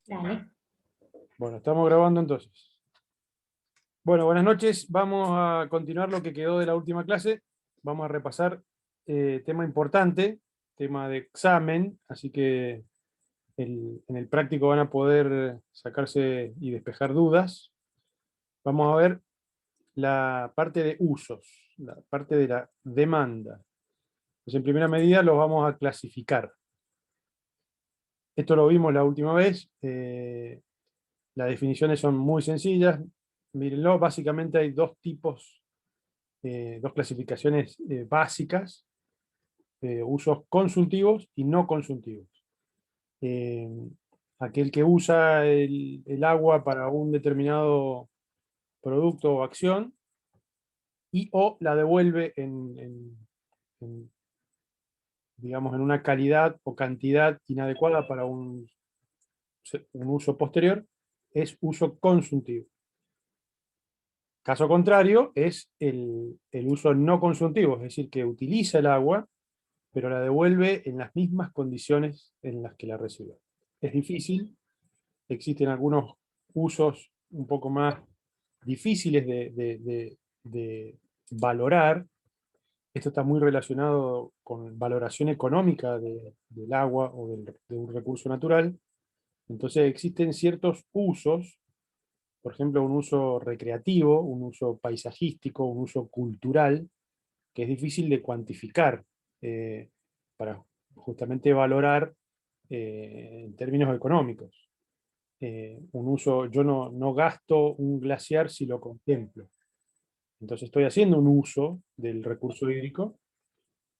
Dale. Bueno, estamos grabando entonces. Bueno, buenas noches. Vamos a continuar lo que quedó de la última clase. Vamos a repasar tema importante, tema de examen, así que en el práctico van a poder sacarse y despejar dudas. Vamos a ver la parte de usos, la parte de la demanda. Pues en primera medida los vamos a clasificar. Esto lo vimos la última vez. Las definiciones son muy sencillas. Mírenlo, básicamente hay dos tipos, dos clasificaciones básicas, usos consultivos y no consultivos. Eh, Aquel que usa el agua para un determinado producto o acción y o la devuelve en, digamos, en una calidad o cantidad inadecuada para un uso posterior, es uso consultivo. Caso contrario es el uso no consultivo, es decir, que utiliza el agua, pero la devuelve en las mismas condiciones en las que la recibió. Es difícil, existen algunos usos un poco más difíciles de valorar. Esto está muy relacionado con valoración económica del agua o de un recurso natural. Entonces existen ciertos usos, por ejemplo, un uso recreativo, un uso paisajístico, un uso cultural, que es difícil de cuantificar eh, para justamente valorar en términos económicos. Un uso, yo no gasto un glaciar si lo contemplo. Entonces estoy haciendo un uso del recurso hídrico,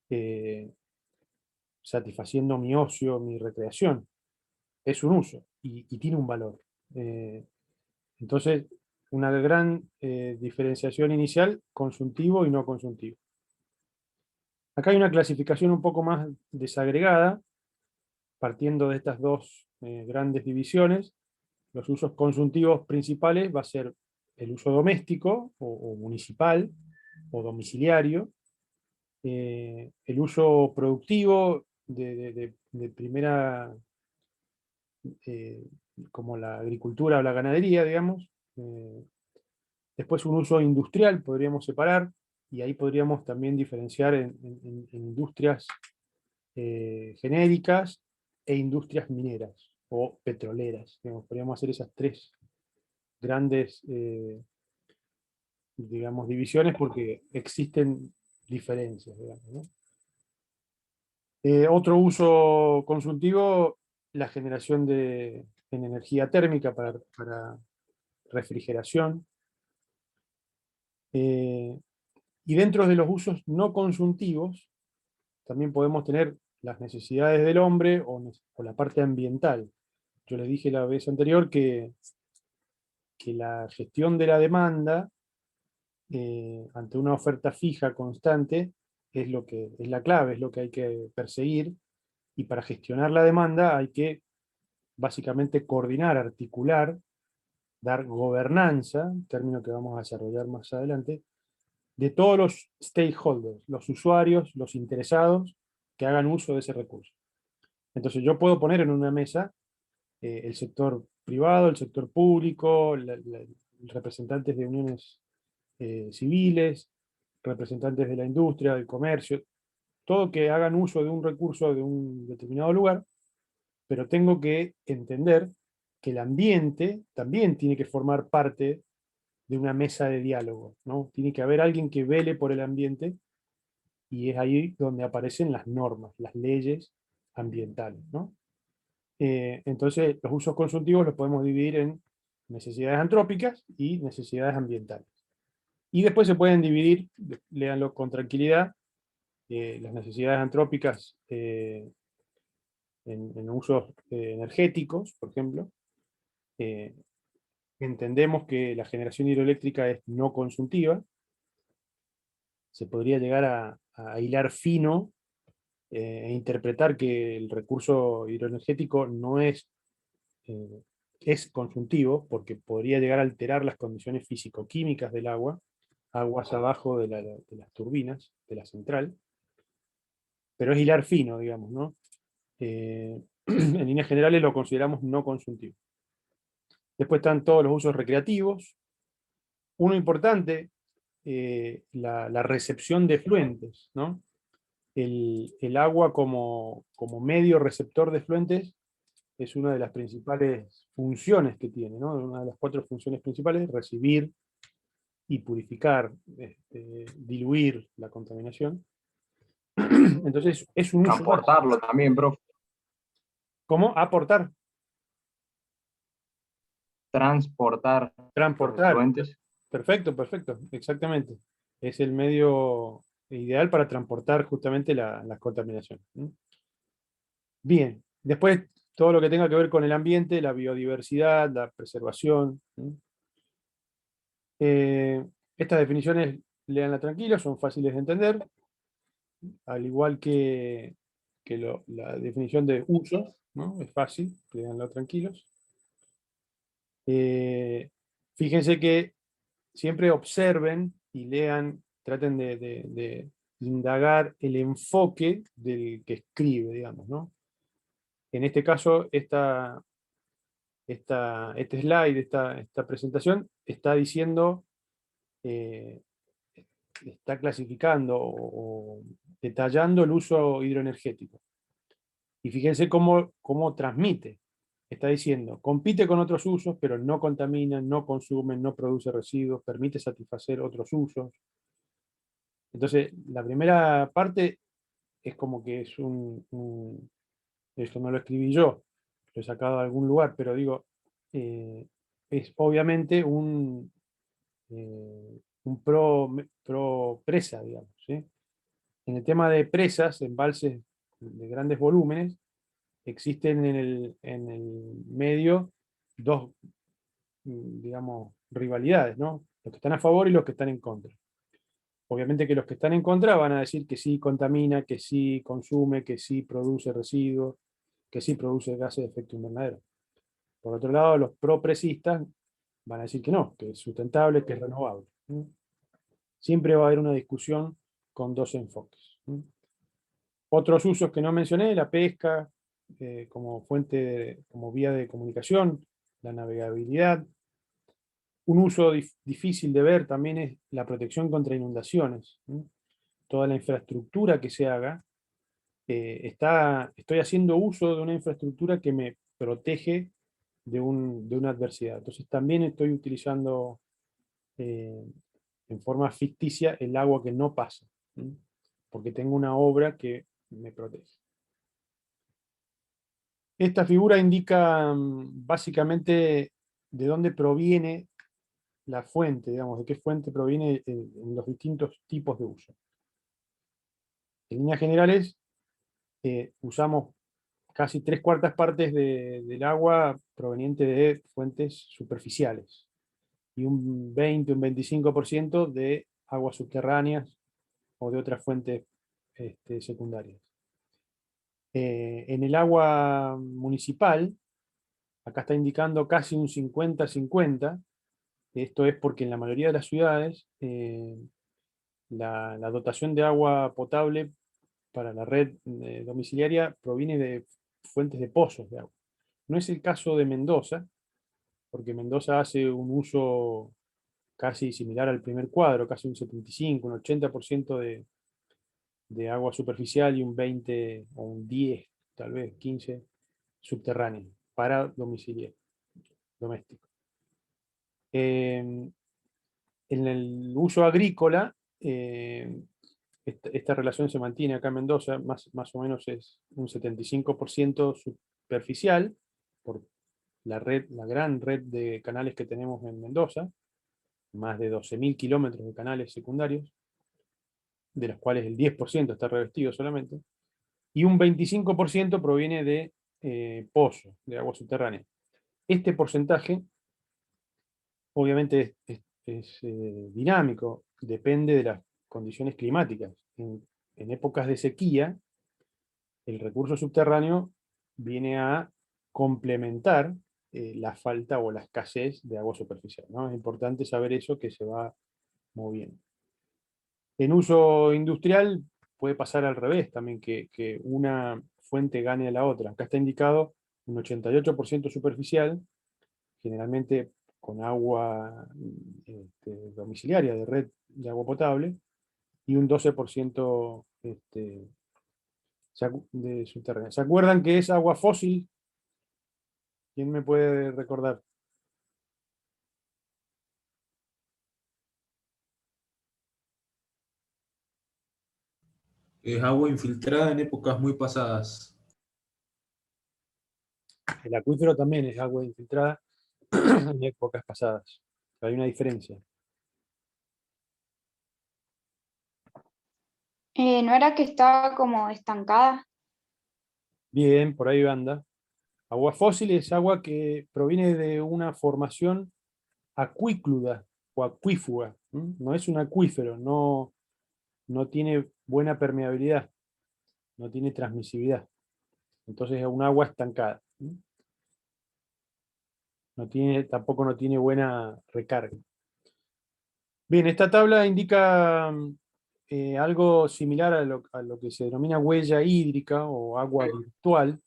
eh, satisfaciendo mi ocio, mi recreación. Es un uso y tiene un valor. Eh, entonces, una gran diferenciación inicial, consultivo y no consultivo. Acá hay una clasificación un poco más desagregada, partiendo de estas dos grandes divisiones. Los usos consultivos principales va a ser el uso doméstico o municipal o domiciliario, el uso productivo de primera, eh, como la agricultura o la ganadería, digamos. Después un uso industrial podríamos separar, y ahí podríamos también diferenciar en industrias genéricas e industrias mineras o petroleras. Digamos, podríamos hacer esas tres grandes, digamos, divisiones porque existen diferencias, digamos, ¿no? Otro uso consultivo, la generación en energía térmica para refrigeración. Eh, y dentro de los usos no consultivos, también podemos tener las necesidades del hombre o la parte ambiental. Yo les dije la vez anterior que la gestión de la demanda ante una oferta fija constante es lo que es la clave, es lo que hay que perseguir, y para gestionar la demanda hay que básicamente coordinar, articular, dar gobernanza, término que vamos a desarrollar más adelante, de todos los stakeholders, los usuarios, los interesados que hagan uso de ese recurso. Entonces yo puedo poner en una mesa el sector privado, el sector público, representantes de uniones civiles, representantes de la industria, del comercio, todo que hagan uso de un recurso de un determinado lugar, pero tengo que entender que el ambiente también tiene que formar parte de una mesa de diálogo, ¿no? Tiene que haber alguien que vele por el ambiente, y es ahí donde aparecen las normas, las leyes ambientales, ¿no? Entonces, los usos consultivos los podemos dividir en necesidades antrópicas y necesidades ambientales. Y después se pueden dividir, léanlo con tranquilidad, las necesidades antrópicas en usos energéticos, por ejemplo. Eh, Entendemos que la generación hidroeléctrica es no consultiva. Se podría llegar a hilar fino e interpretar que el recurso hidroenergético no eh, es consultivo, porque podría llegar a alterar las condiciones físico-químicas del agua, aguas abajo de las turbinas, de la central, pero es hilar fino, digamos, ¿no? En líneas generales lo consideramos no consultivo. Después están todos los usos recreativos. Uno importante, la recepción de efluentes, ¿no? El agua como medio receptor de efluentes es una de las principales funciones que tiene, ¿no? Una de las 4 funciones principales: recibir y purificar, diluir la contaminación. Entonces, es un uso básico. Transportarlo también, profe. ¿Cómo? Aportar, Transportar los transportar. efluentes. Perfecto, perfecto, exactamente. Es el medio ideal para transportar justamente la contaminación. Bien, después todo lo que tenga que ver con el ambiente, la biodiversidad, la preservación. Estas definiciones, léanla tranquilos, son fáciles de entender, al igual que la definición de usos, ¿no? Es fácil, léanla tranquilos. Fíjense que siempre observen y lean, traten de indagar el enfoque del que escribe, digamos, ¿no? En este caso, este slide, esta presentación, está diciendo, eh, está clasificando o detallando el uso hidroenergético. Y fíjense cómo transmite. Está diciendo, compite con otros usos, pero no contamina, no consume, no produce residuos, permite satisfacer otros usos. Entonces, la primera parte es como que es esto no lo escribí yo, lo he sacado de algún lugar, pero digo, es obviamente un pro presa, digamos, ¿sí? En el tema de presas, embalses de grandes volúmenes, existen en el medio dos, digamos, rivalidades, ¿no? Los que están a favor y los que están en contra. Obviamente que los que están en contra van a decir que sí contamina, que sí consume, que sí produce residuos, que sí produce gases de efecto invernadero. Por otro lado, los pro-presistas van a decir que no, que es sustentable, que es renovable. Siempre va a haber una discusión con dos enfoques. Otros usos que no mencioné: la pesca, como como vía de comunicación, la navegabilidad. Un uso difícil de ver también es la protección contra inundaciones. Toda la infraestructura que se haga, estoy haciendo uso de una infraestructura que me protege de una adversidad. Entonces también estoy utilizando, eh, en forma ficticia, el agua que no pasa, porque tengo una obra que me protege. Esta figura indica, básicamente, de dónde proviene la fuente, digamos, de qué fuente proviene, en los distintos tipos de uso. En líneas generales, usamos casi 3/4 partes del agua proveniente de fuentes superficiales y un 20, un 25% de aguas subterráneas o de otras fuentes, secundarias. En el agua municipal, acá está indicando casi un 50-50. Esto es porque en la mayoría de las ciudades, la dotación de agua potable para la red, domiciliaria, proviene de fuentes de pozos de agua. No es el caso de Mendoza, porque Mendoza hace un uso casi similar al primer cuadro, casi un 75, un 80% de agua superficial y un 20 o un 10, tal vez 15, subterráneo para domicilio doméstico. En el uso agrícola, esta relación se mantiene acá en Mendoza, más o menos es un 75% superficial, por la gran red de canales que tenemos en Mendoza, más de 12.000 kilómetros de canales secundarios, de los cuales el 10% está revestido solamente, y un 25% proviene de, pozos, de agua subterránea. Este porcentaje, obviamente, es dinámico, depende de las condiciones climáticas. En épocas de sequía, el recurso subterráneo viene a complementar, la falta o la escasez de agua superficial, ¿no? Es importante saber eso, que se va moviendo. En uso industrial puede pasar al revés también, que una fuente gane a la otra. Acá está indicado un 88% superficial, generalmente con agua domiciliaria de red de agua potable, y un 12% de subterránea. ¿Se acuerdan que es agua fósil? ¿Quién me puede recordar? Es agua infiltrada en épocas muy pasadas. El acuífero también es agua infiltrada en épocas pasadas. Hay una diferencia. ¿No era que estaba como estancada? Bien, por ahí anda. Agua fósil es agua que proviene de una formación acuícluda o acuífuga. No es un acuífero, no tiene buena permeabilidad, no tiene transmisividad. Entonces es un agua estancada. Tampoco no tiene buena recarga. Bien, esta tabla indica algo similar a lo que se denomina huella hídrica o agua virtual.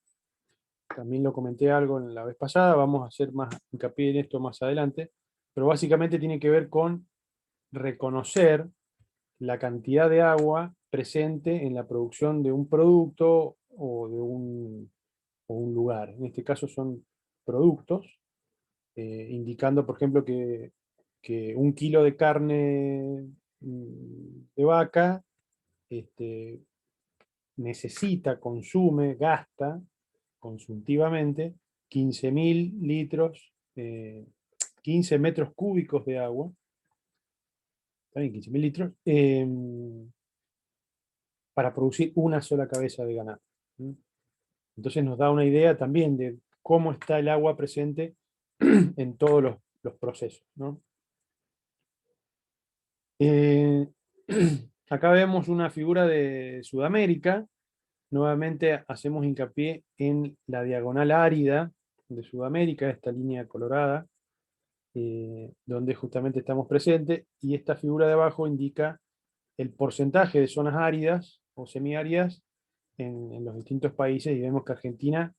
También lo comenté algo en la vez pasada, vamos a hacer más hincapié en esto más adelante, pero básicamente tiene que ver con reconocer la cantidad de agua presente en la producción de un producto o de un lugar. En este caso son productos, indicando, por ejemplo, que 1 kilo de carne de vaca necesita, consume, gasta consumtivamente 15.000 litros, 15 metros cúbicos de agua, también 15.000 litros, para producir una sola cabeza de ganado. Entonces nos da una idea también de cómo está el agua presente en todos los procesos, ¿no? Acá vemos una figura de Sudamérica. Nuevamente hacemos hincapié en la diagonal árida de Sudamérica, esta línea colorada, donde justamente estamos presentes, y esta figura de abajo indica el porcentaje de zonas áridas o semiáridas en los distintos países, y vemos que Argentina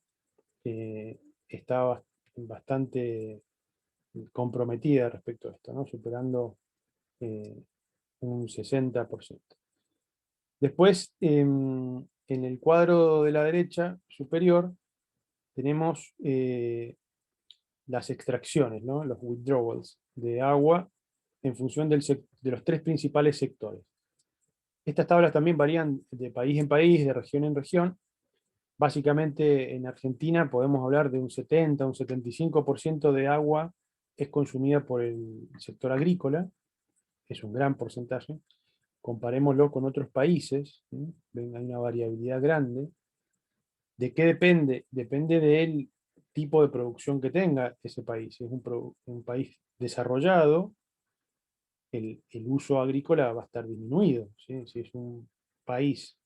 está bastante comprometida respecto a esto, ¿no? Superando un 60%. Después, en el cuadro de la derecha superior, tenemos las extracciones, ¿no? Los withdrawals de agua en función de los 3 principales sectores. Estas tablas también varían de país en país, de región en región. Básicamente en Argentina podemos hablar de un 70, un 75% de agua es consumida por el sector agrícola, es un gran porcentaje. Comparémoslo con otros países, ¿sí? Ven, hay una variabilidad grande. ¿De qué depende? Depende del tipo de producción que tenga ese país. Si es un país desarrollado, el uso agrícola va a estar disminuido, ¿sí? Si es un país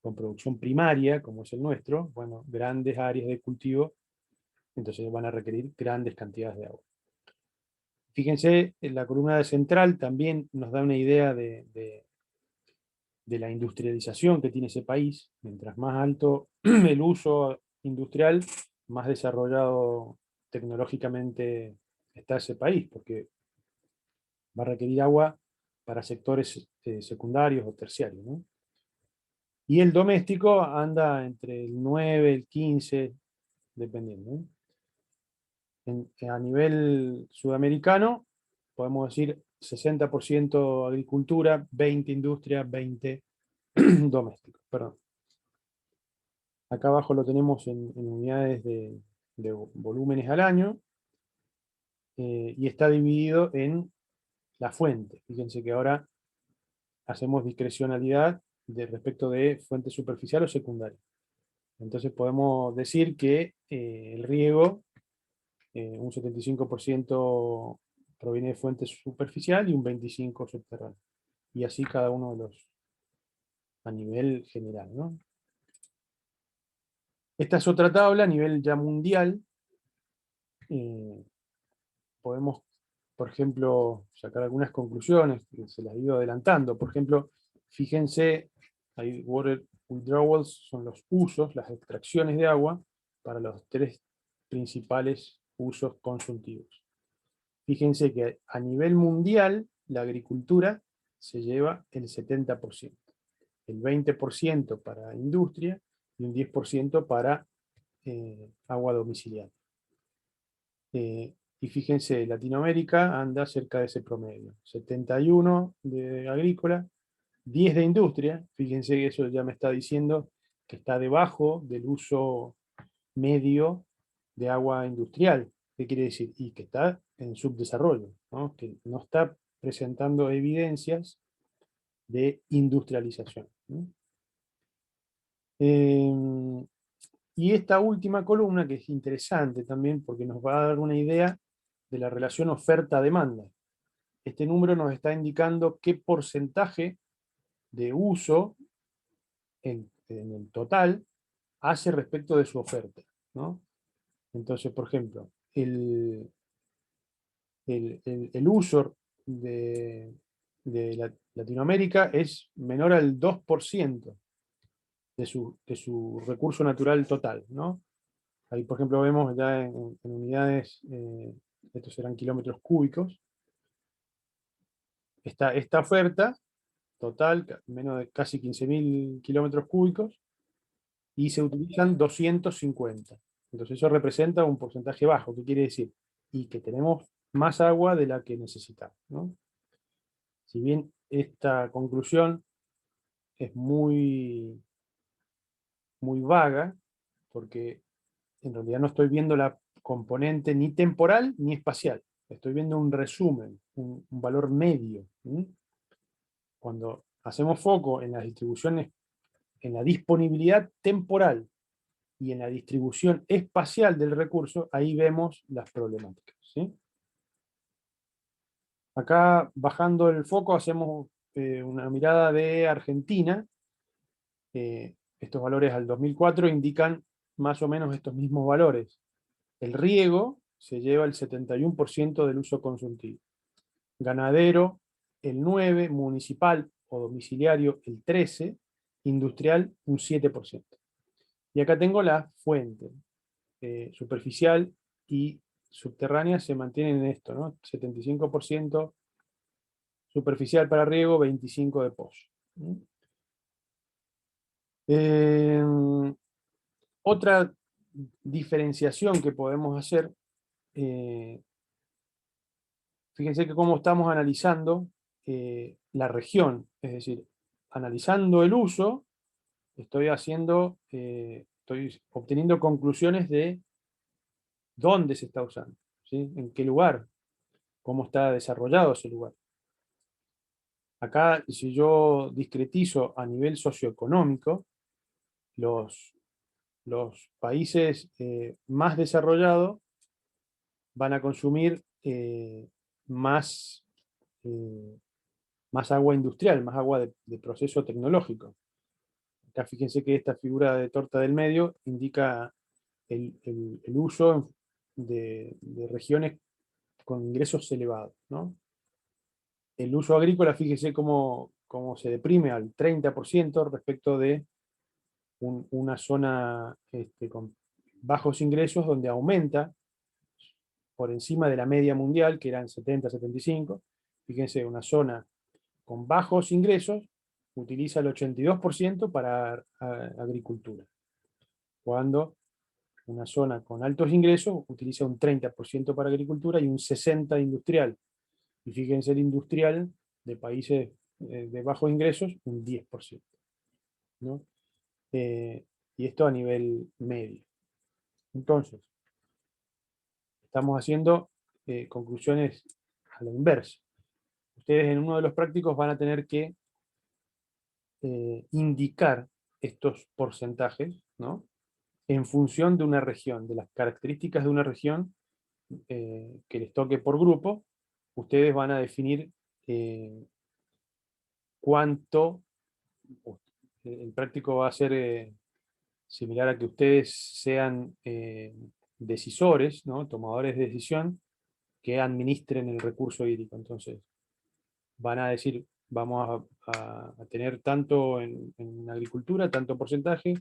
con producción primaria, como es el nuestro, bueno, grandes áreas de cultivo, entonces van a requerir grandes cantidades de agua. Fíjense, en la columna central también nos da una idea de la industrialización que tiene ese país. Mientras más alto el uso industrial, más desarrollado tecnológicamente está ese país, porque va a requerir agua para sectores secundarios o terciarios, ¿no? Y el doméstico anda entre el 9, el 15, dependiendo, ¿no? A nivel sudamericano, podemos decir 60% agricultura, 20 industria, 20 doméstico. Perdón. Acá abajo lo tenemos en unidades de volúmenes al año, y está dividido en la fuente. Fíjense que ahora hacemos discrecionalidad respecto de fuente superficial o secundaria. Entonces podemos decir que el riego, un 75% proviene de fuente superficial y un 25% subterráneo. Y así cada uno de los a nivel general, ¿no? Esta es otra tabla a nivel ya mundial. Podemos, por ejemplo, sacar algunas conclusiones, que se las he ido adelantando. Por ejemplo, fíjense, hay water withdrawals, son los usos, las extracciones de agua para los 3 principales usos consultivos. Fíjense que a nivel mundial la agricultura se lleva el 70%, el 20% para industria y un 10% para agua domiciliaria. Y fíjense, Latinoamérica anda cerca de ese promedio, 71 de agrícola, 10 de industria. Fíjense que eso ya me está diciendo que está debajo del uso medio de agua industrial. ¿Qué quiere decir? Y que está en subdesarrollo, ¿no? Que no está presentando evidencias de industrialización, ¿no? Y esta última columna, que es interesante también porque nos va a dar una idea de la relación oferta-demanda. Este número nos está indicando qué porcentaje de uso en el total hace respecto de su oferta, ¿no? Entonces, por ejemplo, el uso de Latinoamérica es menor al 2% de su recurso natural total, ¿no? Ahí, por ejemplo, vemos ya en unidades, estos serán kilómetros cúbicos, esta oferta total, menos de casi 15.000 kilómetros cúbicos, y se utilizan 250. Entonces eso representa un porcentaje bajo. ¿Qué quiere decir? Y que tenemos más agua de la que necesitamos, ¿no? Si bien esta conclusión es muy, muy vaga, porque en realidad no estoy viendo la componente ni temporal ni espacial. Estoy viendo un resumen, un valor medio. Cuando hacemos foco en las distribuciones, en la disponibilidad temporal y en la distribución espacial del recurso, ahí vemos las problemáticas, ¿sí? Acá, bajando el foco, hacemos una mirada de Argentina. Estos valores al 2004 indican más o menos estos mismos valores. El riego se lleva el 71% del uso consultivo. Ganadero, el 9%, municipal o domiciliario, el 13%, industrial, un 7%. Y acá tengo la fuente. Superficial y subterránea se mantienen en esto, ¿no? 75% superficial para riego, 25% de pozo. Otra diferenciación que podemos hacer, fíjense que cómo estamos analizando la región, es decir, analizando el uso, estoy obteniendo conclusiones de dónde se está usando, ¿sí? En qué lugar, cómo está desarrollado ese lugar. Acá, si yo discretizo a nivel socioeconómico, los países más desarrollados van a consumir más, más agua industrial, más agua de proceso tecnológico. Acá fíjense que esta figura de torta del medio indica el uso de regiones con ingresos elevados, ¿no? El uso agrícola, fíjese cómo se deprime al 30% respecto de una zona con bajos ingresos, donde aumenta por encima de la media mundial, que eran 70-75. Fíjense, una zona con bajos ingresos utiliza el 82% para agricultura, cuando una zona con altos ingresos utiliza un 30% para agricultura y un 60% industrial. Y fíjense, el industrial de países de bajos ingresos, un 10%, ¿no? Y esto a nivel medio. Entonces, estamos haciendo conclusiones a la inversa. Ustedes en uno de los prácticos van a tener que indicar estos porcentajes, ¿no? En función de una región, de las características de una región que les toque por grupo. Ustedes van a definir cuánto. El práctico va a ser similar a que ustedes sean decisores, ¿no? Tomadores de decisión, que administren el recurso hídrico. Entonces, van a decir, vamos a tener tanto en agricultura, tanto porcentaje,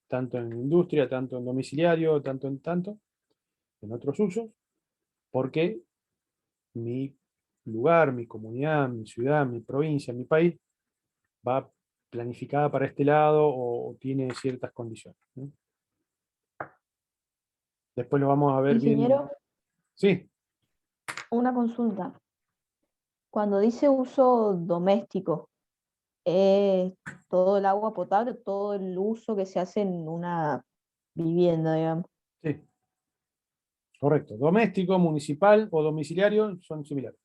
tanto en industria, tanto en domiciliario, tanto en otros usos, porque mi lugar, mi comunidad, mi ciudad, mi provincia, mi país va planificada para este lado o tiene ciertas condiciones, ¿no? Después lo vamos a ver bien. Ingeniero, Sí, una consulta. Cuando dice uso doméstico, ¿es todo el agua potable, todo el uso que se hace en una vivienda, digamos? sí, correcto. Doméstico, municipal o domiciliario son similares.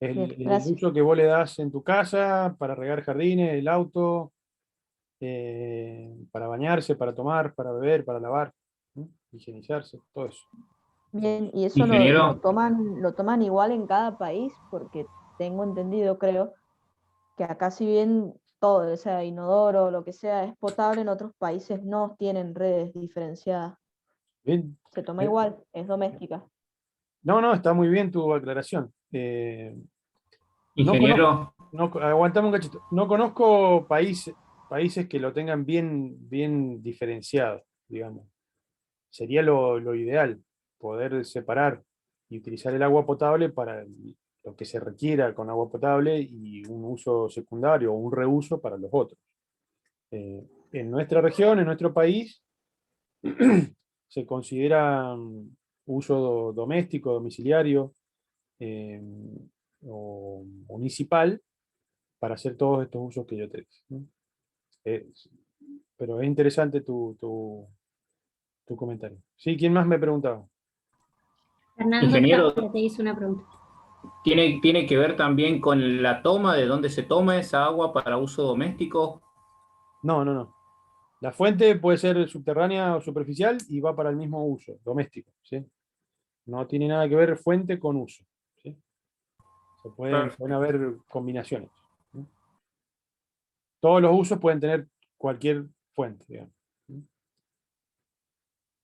Bien, El gracias. uso que vos le das en tu casa para regar jardines, el auto, para bañarse, para tomar, para beber, para lavar, ¿no? Higienizarse, todo eso. Bien, y eso Ingeniero, lo toman igual en cada país, porque tengo entendido, creo, que acá si bien todo, o sea, inodoro, lo que sea, es potable, en otros países no tienen redes diferenciadas. Bien. Se toma igual, es doméstica. No, no, está muy bien tu aclaración. No conozco, ingeniero, aguantame un cachito. No conozco países que lo tengan bien diferenciado, digamos. Sería lo ideal, poder separar y utilizar el agua potable para lo que se requiera con agua potable y un uso secundario o un reuso para los otros. En nuestra región, en nuestro país, se considera uso doméstico, domiciliario eh, o municipal para hacer todos estos usos que yo te dije, ¿no? Pero es interesante tu comentario. Sí, ¿quién más me preguntaba? Fernando ingeniero, te hizo una pregunta. ¿tiene que ver también con la toma, de dónde se toma esa agua para uso doméstico? No, no, no. La fuente puede ser subterránea o superficial y va para el mismo uso, doméstico, ¿sí? No tiene nada que ver fuente con uso, ¿sí? Pueden haber combinaciones, ¿sí? Todos los usos pueden tener cualquier fuente, digamos.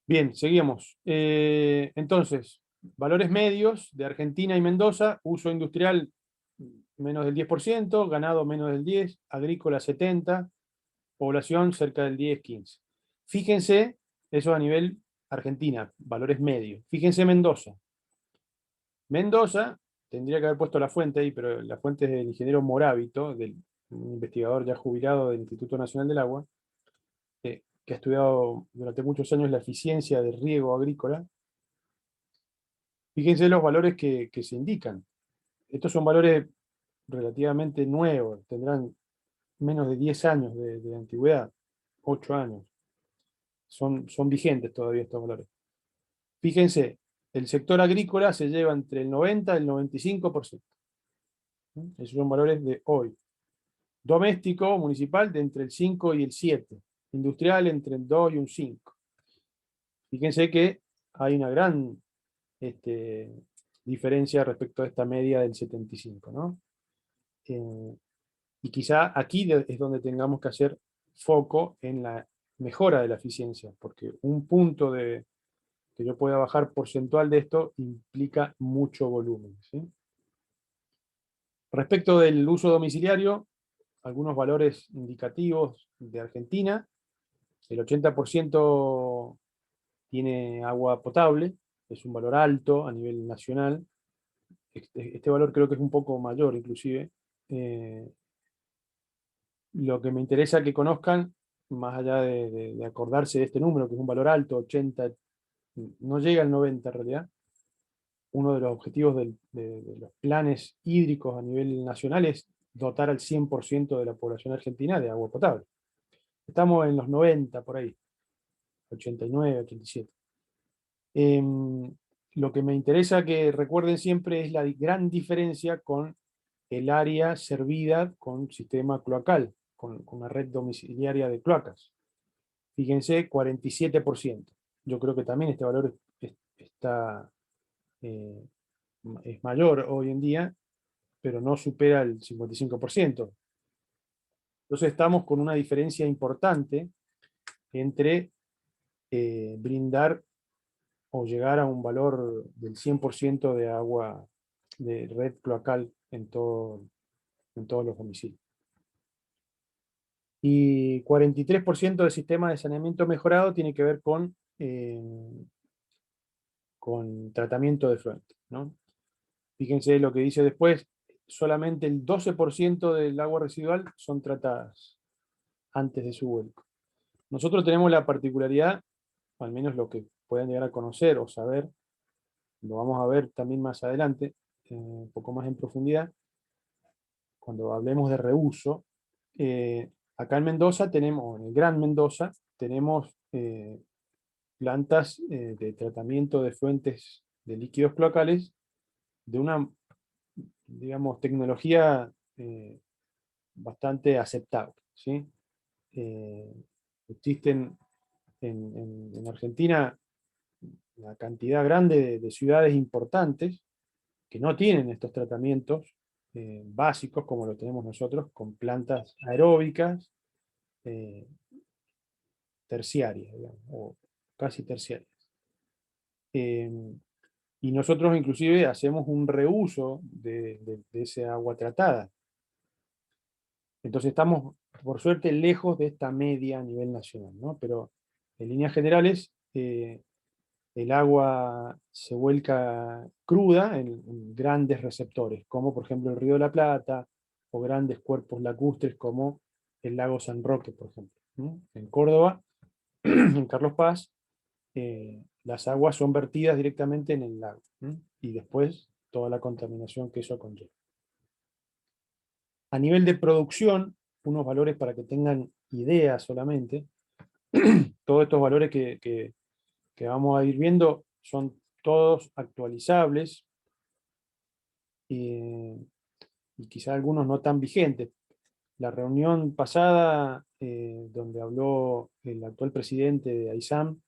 Bien, seguimos. Entonces, valores medios de Argentina y Mendoza: uso industrial menos del 10%, ganado menos del 10%, agrícola 70%, población cerca del 10-15%. Fíjense, eso a nivel Argentina, valores medios. Fíjense Mendoza. Mendoza, tendría que haber puesto la fuente ahí, pero la fuente es del ingeniero Morábito, un investigador ya jubilado del Instituto Nacional del Agua, que ha estudiado durante muchos años la eficiencia del riego agrícola. Fíjense los valores que se indican. Estos son valores relativamente nuevos, tendrán menos de 10 años de antigüedad, 8 años. Son vigentes todavía estos valores. Fíjense, el sector agrícola se lleva entre el 90 y el 95%. Esos son valores de hoy. Doméstico, municipal, de entre el 5 y el 7. Industrial, entre el 2 y un 5. Fíjense que hay una gran diferencia respecto a esta media del 75, ¿no? Y quizá aquí es donde tengamos que hacer foco en la mejora de la eficiencia, porque un punto que yo pueda bajar porcentual de esto implica mucho volumen, ¿sí? Respecto del uso domiciliario, algunos valores indicativos de Argentina: el 80% tiene agua potable, es un valor alto a nivel nacional. Este valor creo que es un poco mayor inclusive. Lo que me interesa que conozcan, más allá de acordarse de este número, que es un valor alto, 80, no llega al 90 en realidad. Uno de los objetivos de los planes hídricos a nivel nacional es dotar al 100% de la población argentina de agua potable. Estamos en los 90 por ahí, 89, 87. Lo que me interesa que recuerden siempre es la gran diferencia con el área servida con sistema cloacal, con una red domiciliaria de cloacas. Fíjense, 47%. Yo creo que también este valor está, es mayor hoy en día, pero no supera el 55%. Entonces estamos con una diferencia importante entre brindar o llegar a un valor del 100% de agua de red cloacal en todos los domicilios. Y 43% del sistema de saneamiento mejorado tiene que ver con con tratamiento de efluente, ¿no? Fíjense lo que dice después, solamente el 12% del agua residual son tratadas antes de su vuelco. Nosotros tenemos la particularidad, al menos lo que puedan llegar a conocer o saber, lo vamos a ver también más adelante, un poco más en profundidad, cuando hablemos de reuso. Acá en Mendoza tenemos, en el Gran Mendoza, tenemos plantas de tratamiento de efluentes de líquidos cloacales de una, digamos, tecnología bastante aceptable, ¿sí? Existen en Argentina una cantidad grande de ciudades importantes que no tienen estos tratamientos básicos como lo tenemos nosotros, con plantas aeróbicas terciarias, digamos, o casi terciarias. Y nosotros inclusive hacemos un reuso de ese agua tratada. Entonces estamos, por suerte, lejos de esta media a nivel nacional, ¿no? Pero en líneas generales, el agua se vuelca cruda en grandes receptores, como por ejemplo el Río de la Plata, o grandes cuerpos lacustres como el lago San Roque, por ejemplo, ¿no? En Córdoba, en Carlos Paz, las aguas son vertidas directamente en el lago, ¿no? Y después toda la contaminación que eso conlleva. A nivel de producción, unos valores para que tengan idea solamente, todos estos valores que vamos a ir viendo son todos actualizables y quizá algunos no tan vigentes. La reunión pasada, donde habló el actual presidente de AISAM,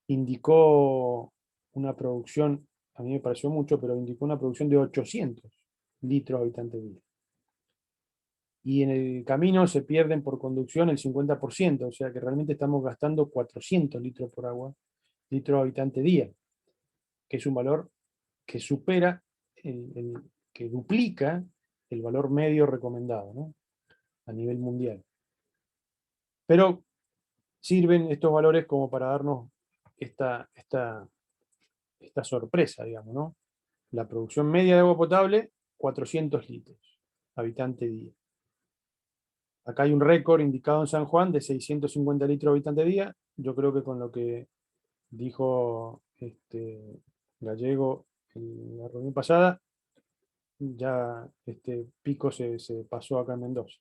indicó una producción, a mí me pareció mucho, pero indicó una producción de 800 litros habitante día. Y en el camino se pierden por conducción el 50%, o sea que realmente estamos gastando 400 litros por agua, litros habitante día, que es un valor que supera, que duplica el valor medio recomendado, ¿no? A nivel mundial. Pero sirven estos valores como para darnos esta sorpresa, digamos, ¿no? La producción media de agua potable, 400 litros, habitante día. Acá hay un récord indicado en San Juan de 650 litros habitante día. Yo creo que con lo que dijo Gallego en la reunión pasada, ya este pico se pasó acá en Mendoza.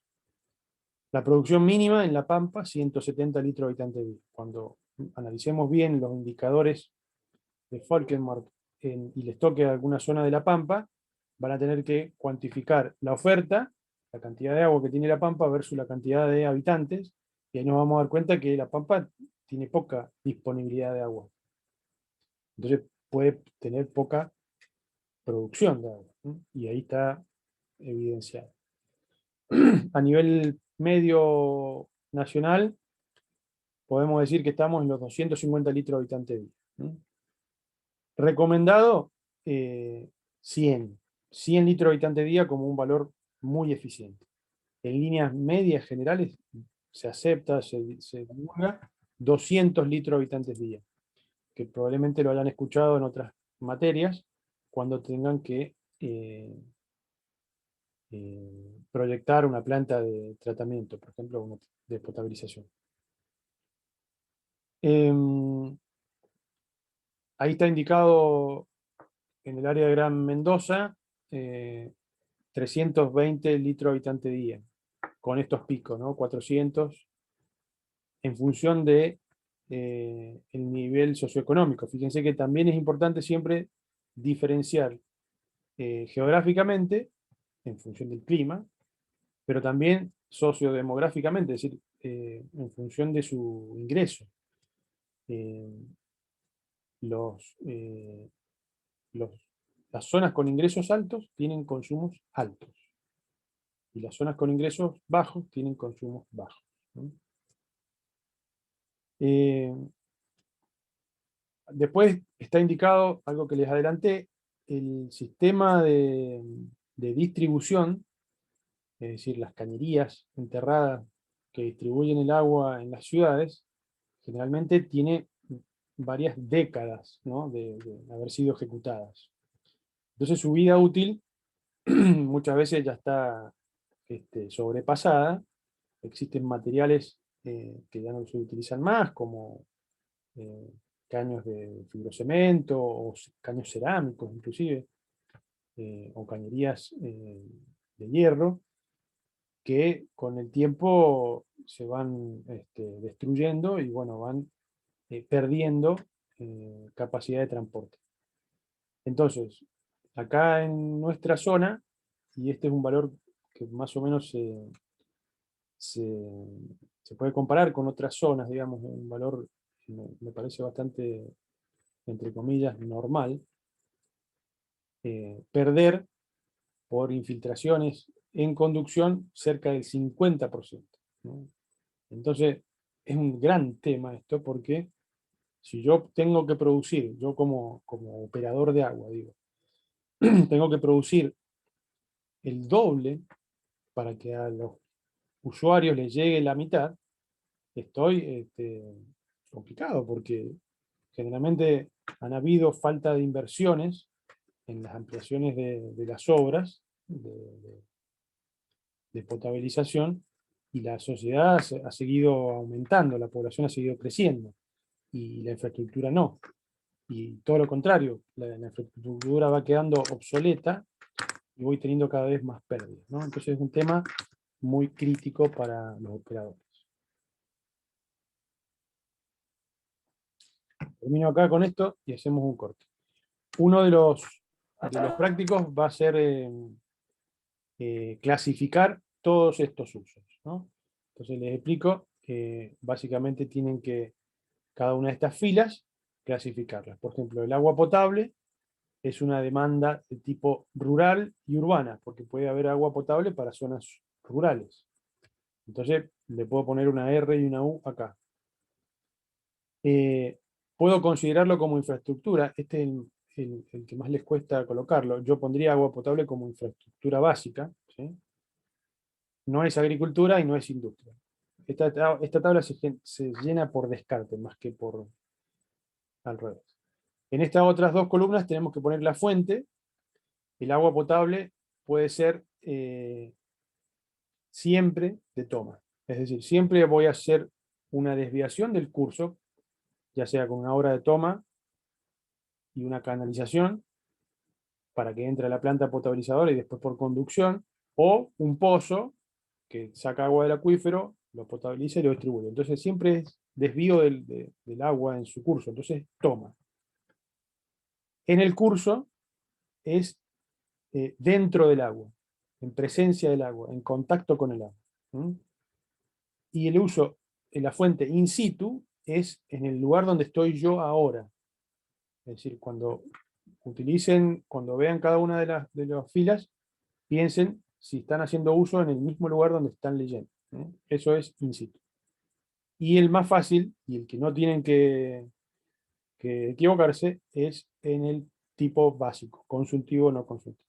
La producción mínima en La Pampa, 170 litros habitante día. Cuando analicemos bien los indicadores de Falkenmark y les toque alguna zona de La Pampa, van a tener que cuantificar la oferta, la cantidad de agua que tiene La Pampa versus la cantidad de habitantes, y ahí nos vamos a dar cuenta que La Pampa tiene poca disponibilidad de agua. Entonces puede tener poca producción de agua, ¿no? Y ahí está evidenciado. A nivel medio nacional, podemos decir que estamos en los 250 litros habitante día, ¿no? Recomendado, 100 litros habitante día como un valor muy eficiente. En líneas medias generales se acepta, se divulga 200 litros habitantes día, que probablemente lo hayan escuchado en otras materias cuando tengan que proyectar una planta de tratamiento, por ejemplo, una de potabilización. Ahí está indicado en el área de Gran Mendoza, 320 litros habitante día, con estos picos, ¿no? 400, en función de el nivel socioeconómico. Fíjense que también es importante siempre diferenciar geográficamente, en función del clima, pero también sociodemográficamente, es decir, en función de su ingreso. Las zonas con ingresos altos tienen consumos altos, y las zonas con ingresos bajos tienen consumos bajos, ¿no? Después está indicado algo que les adelanté, el sistema de distribución, es decir, las cañerías enterradas que distribuyen el agua en las ciudades, generalmente tiene varias décadas, ¿no? de haber sido ejecutadas. Entonces su vida útil muchas veces ya está sobrepasada. Existen materiales que ya no se utilizan más, como caños de fibrocemento o caños cerámicos inclusive, o cañerías de hierro, que con el tiempo se van destruyendo y bueno, van perdiendo capacidad de transporte. Entonces, acá en nuestra zona, y este es un valor que más o menos se puede comparar con otras zonas, digamos, un valor que me parece bastante, entre comillas, normal, perder por infiltraciones en conducción cerca del 50%, ¿no? Entonces, es un gran tema esto, porque si yo tengo que producir, yo como operador de agua, digo, tengo que producir el doble para que a los usuarios les llegue la mitad, estoy complicado, porque generalmente han habido falta de inversiones en las ampliaciones de las obras de potabilización, y la sociedad ha seguido aumentando, la población ha seguido creciendo, y la infraestructura no. Y todo lo contrario, la infraestructura va quedando obsoleta y voy teniendo cada vez más pérdidas, ¿no? Entonces es un tema muy crítico para los operadores. Termino acá con esto y hacemos un corte. Uno de los prácticos va a ser clasificar todos estos usos, ¿no? Entonces les explico que básicamente tienen que, cada una de estas filas, clasificarlas. Por ejemplo, el agua potable es una demanda de tipo rural y urbana, porque puede haber agua potable para zonas rurales. Entonces le puedo poner una R y una U acá. Puedo considerarlo como infraestructura. Este es el que más les cuesta colocarlo. Yo pondría agua potable como infraestructura básica, ¿sí? No es agricultura y no es industria. Esta tabla se llena por descarte, más que por al revés. En estas otras dos columnas tenemos que poner la fuente. El agua potable puede ser siempre de toma. Es decir, siempre voy a hacer una desviación del curso, ya sea con una obra de toma y una canalización, para que entre a la planta potabilizadora y después por conducción, o un pozo que saca agua del acuífero, lo potabiliza y lo distribuye. Entonces siempre es desvío del agua en su curso, entonces toma. En el curso es dentro del agua, en presencia del agua, en contacto con el agua. ¿Mm? Y el uso en la fuente in situ es en el lugar donde estoy yo ahora. Es decir, cuando vean cada una de las filas, piensen si están haciendo uso en el mismo lugar donde están leyendo. Eso es in situ. Y el más fácil, y el que no tienen que equivocarse, es en el tipo básico, consultivo o no consultivo.